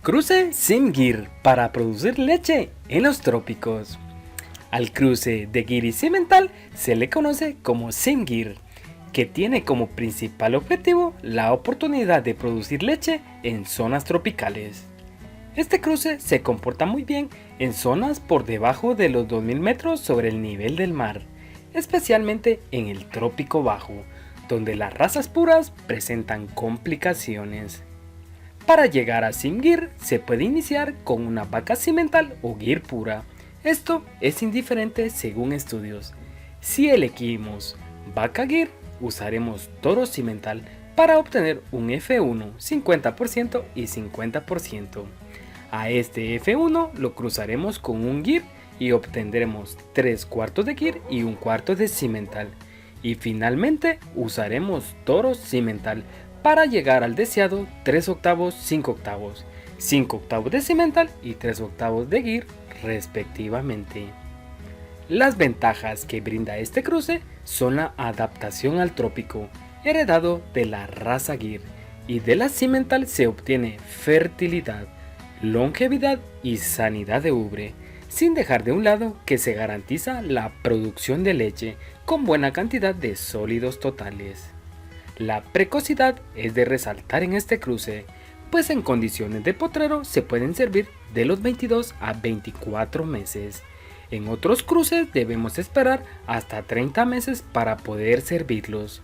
Cruce Sim-Gir para producir leche en los trópicos. Al cruce de Gir y Simmental se le conoce como Sim-Gir, que tiene como principal objetivo la oportunidad de producir leche en zonas tropicales. Este cruce se comporta muy bien en zonas por debajo de los 2000 metros sobre el nivel del mar, especialmente en el trópico bajo, donde las razas puras presentan complicaciones. Para llegar a Sim-Gir se puede iniciar con una vaca Simmental o Gir pura. Esto es indiferente según estudios. Si elegimos vaca Gir, usaremos toro Simmental para obtener un F1 50% y 50%. A este F1 lo cruzaremos con un Gir y obtendremos 3/4 de Gir y 1/4 de Simmental. Y finalmente usaremos toro Simmental para llegar al deseado 3/8, 5/8, 5/8 de Simmental y 3/8 de Gir respectivamente. Las ventajas que brinda este cruce son la adaptación al trópico, heredado de la raza Gir, y de la Simmental se obtiene fertilidad, longevidad y sanidad de ubre, sin dejar de un lado que se garantiza la producción de leche con buena cantidad de sólidos totales. La precocidad es de resaltar en este cruce, pues en condiciones de potrero se pueden servir de los 22 a 24 meses. En otros cruces debemos esperar hasta 30 meses para poder servirlos.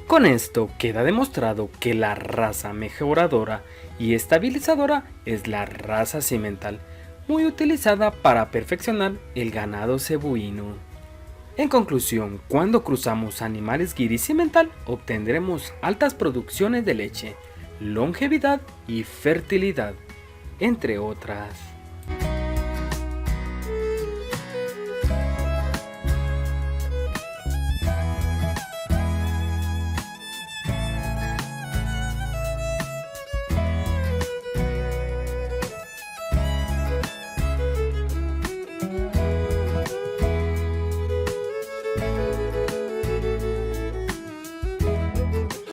Con esto queda demostrado que la raza mejoradora y estabilizadora es la raza Simmental, muy utilizada para perfeccionar el ganado cebuino. En conclusión, cuando cruzamos animales Gir y Simmental obtendremos altas producciones de leche, longevidad y fertilidad, entre otras.